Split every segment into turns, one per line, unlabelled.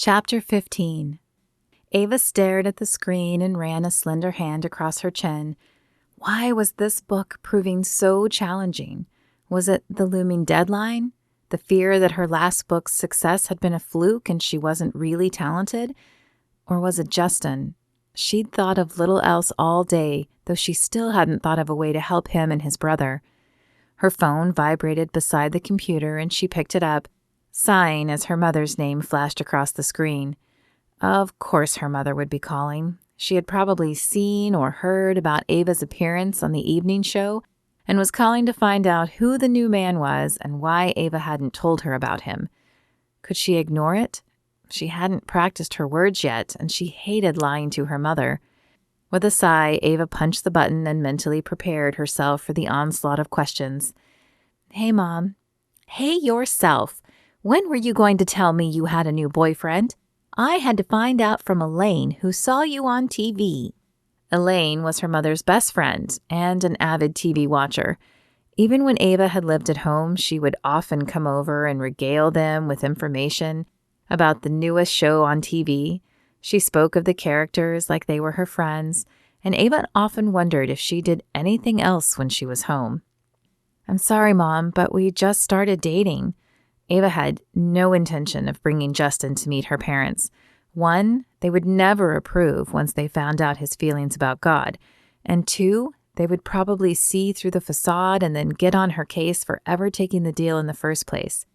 Chapter 15. Ava stared at the screen and ran a slender hand across her chin. Why was this book proving so challenging? Was it the looming deadline? The fear that her last book's success had been a fluke and she wasn't really talented? Or was it Justin? She'd thought of little else all day, though she still hadn't thought of a way to help him and his brother. Her phone vibrated beside the computer and she picked it up, sighing as her mother's name flashed across the screen. Of course her mother would be calling. She had probably seen or heard about Ava's appearance on the evening show and was calling to find out who the new man was and why Ava hadn't told her about him. Could she ignore it? She hadn't practiced her words yet, and she hated lying to her mother. With a sigh, Ava punched the button and mentally prepared herself for the onslaught of questions. "Hey, Mom." "Hey, yourself. When were you going to tell me you had a new boyfriend? I had to find out from Elaine, who saw you on TV. Elaine was her mother's best friend and an avid TV watcher. Even when Ava had lived at home, she would often come over and regale them with information about the newest show on TV. She spoke of the characters like they were her friends, and Ava often wondered if she did anything else when she was home. "I'm sorry, Mom, but we just started dating." Ava had no intention of bringing Justin to meet her parents. One, they would never approve once they found out his feelings about God. And two, they would probably see through the facade and then get on her case for ever taking the deal in the first place.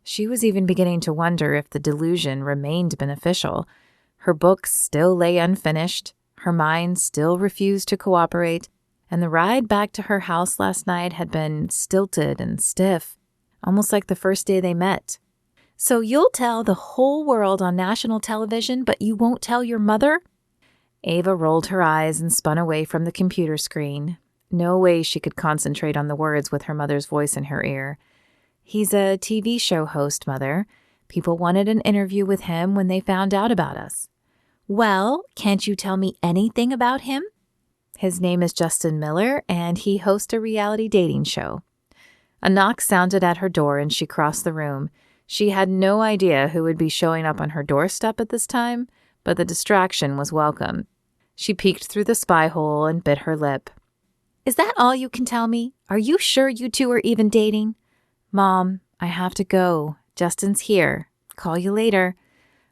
She was even beginning to wonder if the delusion remained beneficial. Her books still lay unfinished, her mind still refused to cooperate, and the ride back to her house last night had been stilted and stiff, almost like the first day they met. "So you'll tell the whole world on national television, but you won't tell your mother?" Ava rolled her eyes and spun away from the computer screen. No way she could concentrate on the words with her mother's voice in her ear. "He's a TV show host, Mother. People wanted an interview with him when they found out about us." "Well, can't you tell me anything about him?" "His name is Justin Miller, and he hosts a reality dating show." A knock sounded at her door and she crossed the room. She had no idea who would be showing up on her doorstep at this time, but the distraction was welcome. She peeked through the spy hole and bit her lip. "Is that all you can tell me? Are you sure you two are even dating?" "Mom, I have to go. Justin's here. Call you later."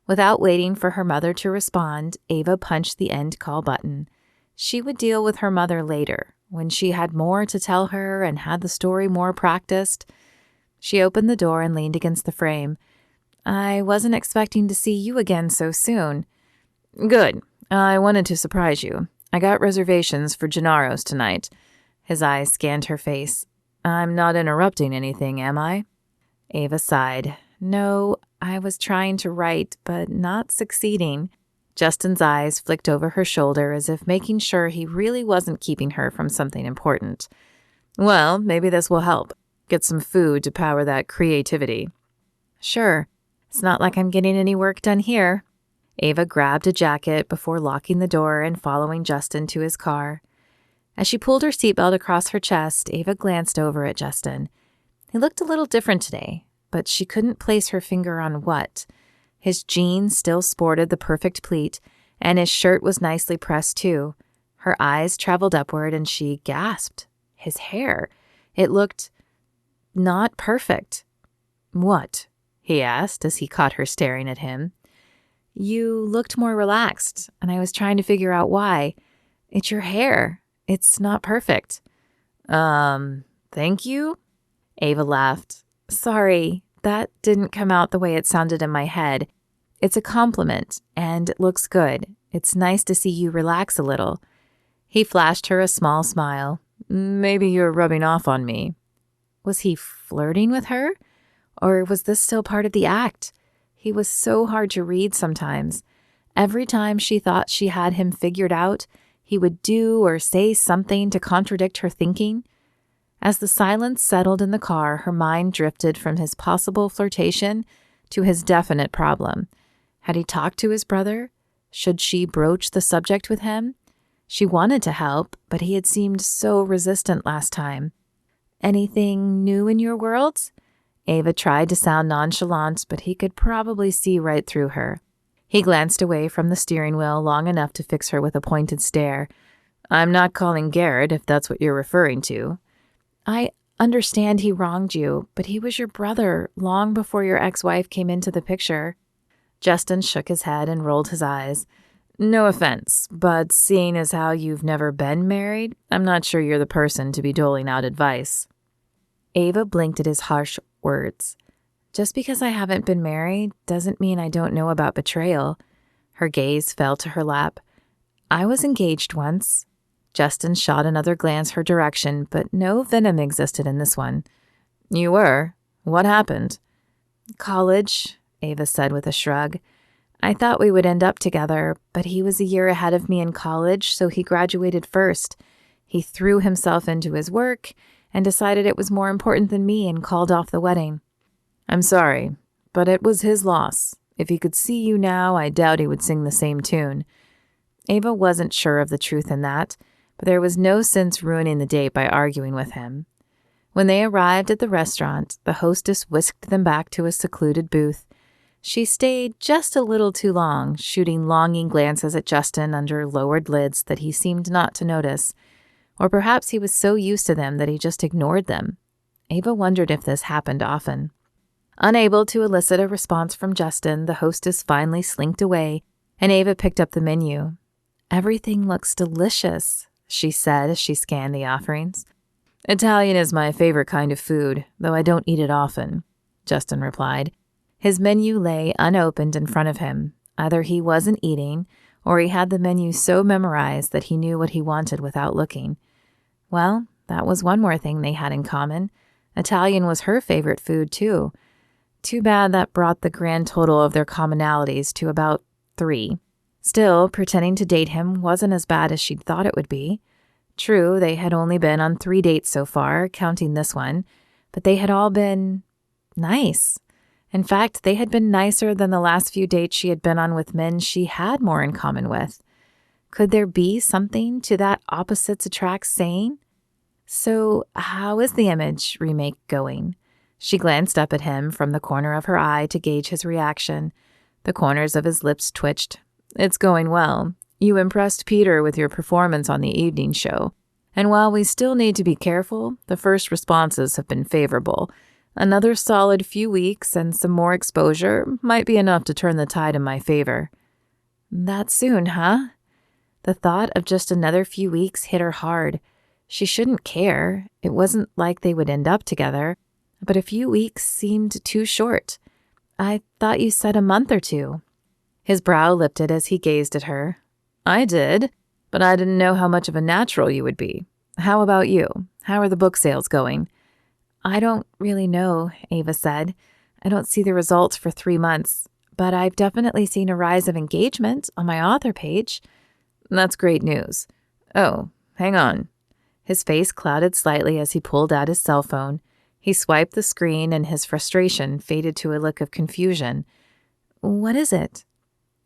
Without waiting for her mother to respond, Ava punched the end call button. She would deal with her mother later, when she had more to tell her and had the story more practiced. She opened the door and leaned against the frame. "I wasn't expecting to see you again so soon." "Good. I wanted to surprise you. I got reservations for Gennaro's tonight." His eyes scanned her face. "I'm not interrupting anything, am I?" Ava sighed. "No, I was trying to write, but not succeeding." Justin's eyes flicked over her shoulder as if making sure he really wasn't keeping her from something important. "Well, maybe this will help. Get some food to power that creativity." "Sure. It's not like I'm getting any work done here." Ava grabbed a jacket before locking the door and following Justin to his car. As she pulled her seatbelt across her chest, Ava glanced over at Justin. He looked a little different today, but she couldn't place her finger on what. His jeans still sported the perfect pleat, and his shirt was nicely pressed too. Her eyes traveled upward and she gasped. His hair. It looked not perfect. "What?" he asked as he caught her staring at him. "You looked more relaxed, and I was trying to figure out why. It's your hair. It's not perfect." Thank you?" Ava laughed. "Sorry, that didn't come out the way it sounded in my head. It's a compliment, and it looks good. It's nice to see you relax a little." He flashed her a small smile. "Maybe you're rubbing off on me." Was he flirting with her? Or was this still part of the act? He was so hard to read sometimes. Every time she thought she had him figured out, he would do or say something to contradict her thinking. As the silence settled in the car, her mind drifted from his possible flirtation to his definite problem. Had he talked to his brother? Should she broach the subject with him? She wanted to help, but he had seemed so resistant last time. "Anything new in your world?" Ava tried to sound nonchalant, but he could probably see right through her. He glanced away from the steering wheel long enough to fix her with a pointed stare. I'm not calling Garrett, if that's what you're referring to. I understand he wronged you, but he was your brother long before your ex-wife came into the picture. Justin shook his head and rolled his eyes. No offense, but seeing as how you've never been married, I'm not sure you're the person to be doling out advice. Ava blinked at his harsh words. Just because I haven't been married doesn't mean I don't know about betrayal. Her gaze fell to her lap. I was engaged once. Justin shot another glance her direction, but no venom existed in this one. You were? What happened? College, Ava said with a shrug. I thought we would end up together, but he was a year ahead of me in college, so he graduated first. He threw himself into his work and decided it was more important than me and called off the wedding. I'm sorry, but it was his loss. If he could see you now, I doubt he would sing the same tune. Ava wasn't sure of the truth in that, but there was no sense ruining the date by arguing with him. When they arrived at the restaurant, the hostess whisked them back to a secluded booth. She stayed just a little too long, shooting longing glances at Justin under lowered lids that he seemed not to notice. Or perhaps he was so used to them that he just ignored them. Ava wondered if this happened often. Unable to elicit a response from Justin, the hostess finally slinked away, and Ava picked up the menu. Everything looks delicious, she said as she scanned the offerings. Italian is my favorite kind of food, though I don't eat it often, Justin replied. His menu lay unopened in front of him. Either he wasn't eating, or he had the menu so memorized that he knew what he wanted without looking. Well, that was one more thing they had in common. Italian was her favorite food, too. Too bad that brought the grand total of their commonalities to about 3. Still, pretending to date him wasn't as bad as she'd thought it would be. True, they had only been on 3 dates so far, counting this one, but they had all been nice. In fact, they had been nicer than the last few dates she had been on with men she had more in common with. Could there be something to that opposites attract saying? So, how is the Image remake going? She glanced up at him from the corner of her eye to gauge his reaction. The corners of his lips twitched. It's going well. You impressed Peter with your performance on the evening show. And while we still need to be careful, the first responses have been favorable. Another solid few weeks and some more exposure might be enough to turn the tide in my favor. That soon, huh? The thought of just another few weeks hit her hard. She shouldn't care. It wasn't like they would end up together. But a few weeks seemed too short. I thought you said a month or 2. His brow lifted as he gazed at her. I did, but I didn't know how much of a natural you would be. How about you? How are the book sales going? I don't really know, Ava said. I don't see the results for 3 months, but I've definitely seen a rise of engagement on my author page. That's great news. Oh, hang on. His face clouded slightly as he pulled out his cell phone. He swiped the screen and his frustration faded to a look of confusion. What is it?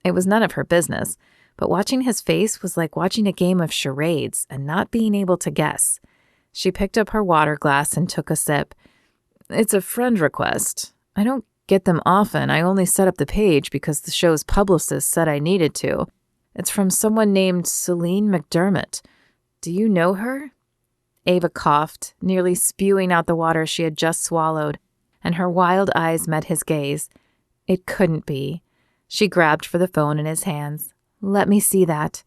It was none of her business, but watching his face was like watching a game of charades and not being able to guess. She picked up her water glass and took a sip. It's a friend request. I don't get them often. I only set up the page because the show's publicist said I needed to. It's from someone named Ava McDermott. Do you know her? Ava coughed, nearly spewing out the water she had just swallowed, and her wild eyes met his gaze. It couldn't be. She grabbed for the phone in his hands. Let me see that.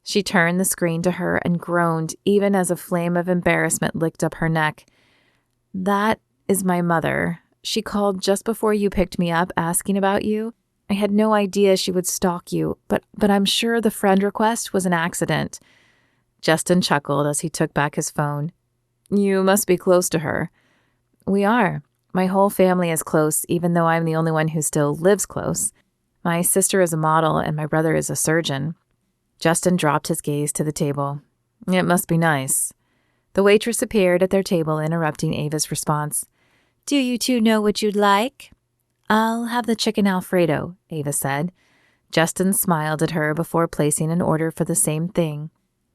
She turned the screen to her and groaned, even as a flame of embarrassment licked up her neck. That is my mother. She called just before you picked me up asking about you. I had no idea she would stalk you, but I'm sure the friend request was an accident. Justin chuckled as he took back his phone. You must be close to her. We are. My whole family is close, even though I'm the only one who still lives close. My sister is a model and my brother is a surgeon. Justin dropped his gaze to the table. It must be nice. The waitress appeared at their table, interrupting Ava's response. Do you two know what you'd like? I'll have the chicken Alfredo, Ava said. Justin smiled at her before placing an order for the same thing.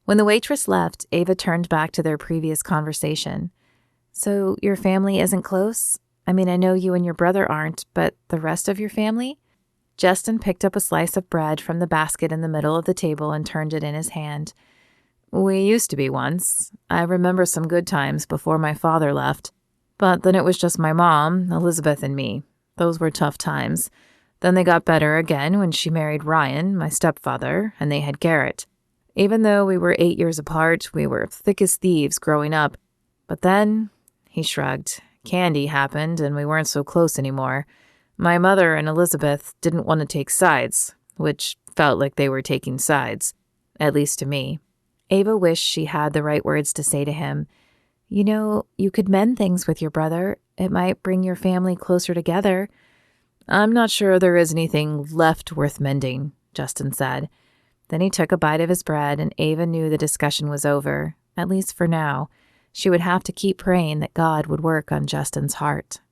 When the waitress left, Ava turned back to their previous conversation. So your family isn't close? I mean, I know you and your brother aren't, but the rest of your family? Justin picked up a slice of bread from the basket in the middle of the table and turned it in his hand. We used to be once. I remember some good times before my father left. But then it was just my mom, Elizabeth, and me. Those were tough times. Then they got better again when she married Ryan, my stepfather, and they had Garrett. Even though we were 8 years apart, we were thick as thieves growing up. But then, he shrugged, Candy happened and we weren't so close anymore. My mother and Elizabeth didn't want to take sides, which felt like they were taking sides, at least to me. Ava wished she had the right words to say to him. You know, you could mend things with your brother. It might bring your family closer together. I'm not sure there is anything left worth mending, Justin said. Then he took a bite of his bread, and Ava knew the discussion was over, at least for now. She would have to keep praying that God would work on Justin's heart.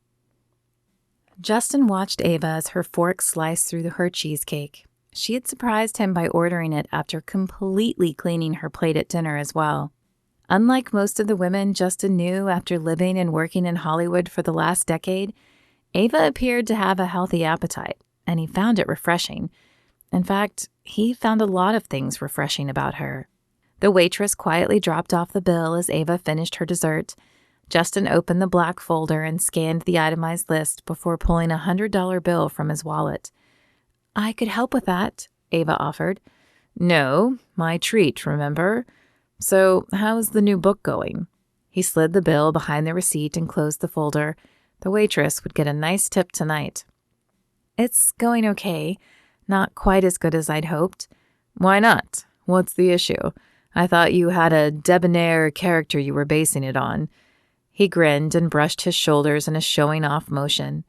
Justin watched Ava as her fork sliced through her cheesecake. She had surprised him by ordering it after completely cleaning her plate at dinner as well. Unlike most of the women Justin knew after living and working in Hollywood for the last decade, Ava appeared to have a healthy appetite, and he found it refreshing. In fact, he found a lot of things refreshing about her. The waitress quietly dropped off the bill as Ava finished her dessert. Justin opened the black folder and scanned the itemized list before pulling a $100 bill from his wallet. I could help with that, Ava offered. No, my treat, remember? So, how's the new book going? He slid the bill behind the receipt and closed the folder. The waitress would get a nice tip tonight. It's going okay. Not quite as good as I'd hoped. Why not? What's the issue? I thought you had a debonair character you were basing it on. He grinned and brushed his shoulders in a showing-off motion.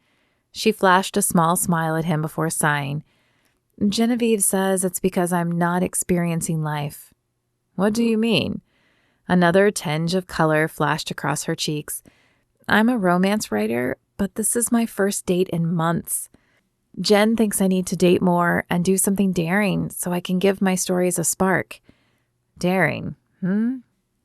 She flashed a small smile at him before sighing. Genevieve says it's because I'm not experiencing life. What do you mean? Another tinge of color flashed across her cheeks. I'm a romance writer, but this is my first date in months. Jen thinks I need to date more and do something daring so I can give my stories a spark. Daring,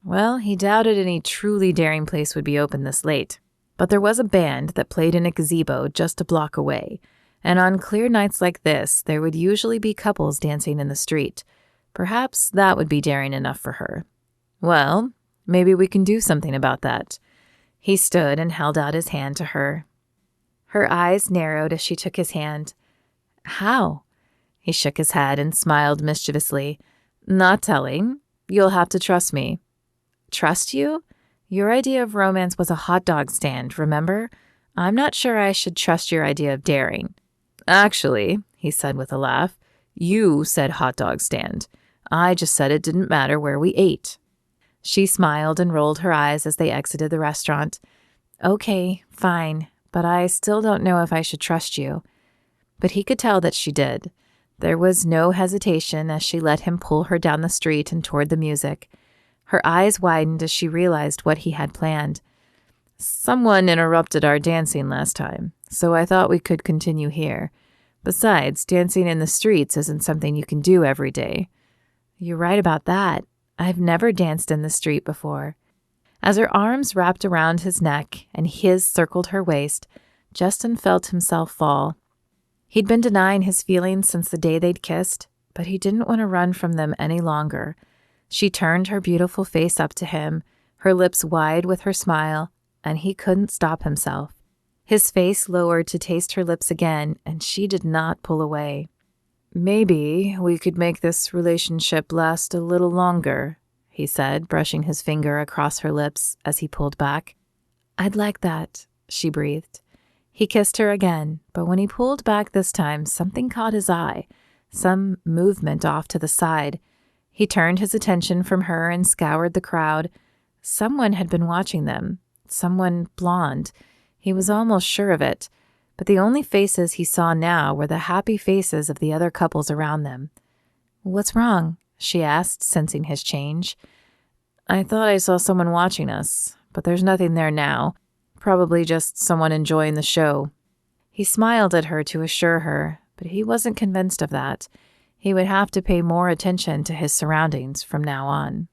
Well, he doubted any truly daring place would be open this late. But there was a band that played in a gazebo just a block away, and on clear nights like this, there would usually be couples dancing in the street. Perhaps that would be daring enough for her. Well, maybe we can do something about that. He stood and held out his hand to her. Her eyes narrowed as she took his hand. How? He shook his head and smiled mischievously. Not telling. You'll have to trust me. Trust you? Your idea of romance was a hot dog stand, remember? I'm not sure I should trust your idea of daring. Actually, he said with a laugh, you said hot dog stand. I just said it didn't matter where we ate. She smiled and rolled her eyes as they exited the restaurant. Okay, fine, but I still don't know if I should trust you. But he could tell that she did. There was no hesitation as she let him pull her down the street and toward the music. Her eyes widened as she realized what he had planned. Someone interrupted our dancing last time, so I thought we could continue here. Besides, dancing in the streets isn't something you can do every day. You're right about that. I've never danced in the street before. As her arms wrapped around his neck and his circled her waist, Justin felt himself fall. He'd been denying his feelings since the day they'd kissed, but he didn't want to run from them any longer. She turned her beautiful face up to him, her lips wide with her smile, and he couldn't stop himself. His face lowered to taste her lips again, and she did not pull away. Maybe we could make this relationship last a little longer, he said, brushing his finger across her lips as he pulled back. I'd like that, she breathed. He kissed her again, but when he pulled back this time, something caught his eye, some movement off to the side. He turned his attention from her and scoured the crowd. Someone had been watching them, someone blonde. He was almost sure of it, but the only faces he saw now were the happy faces of the other couples around them. What's wrong? She asked, sensing his change. I thought I saw someone watching us, but there's nothing there now. Probably just someone enjoying the show. He smiled at her to assure her, but he wasn't convinced of that. He would have to pay more attention to his surroundings from now on.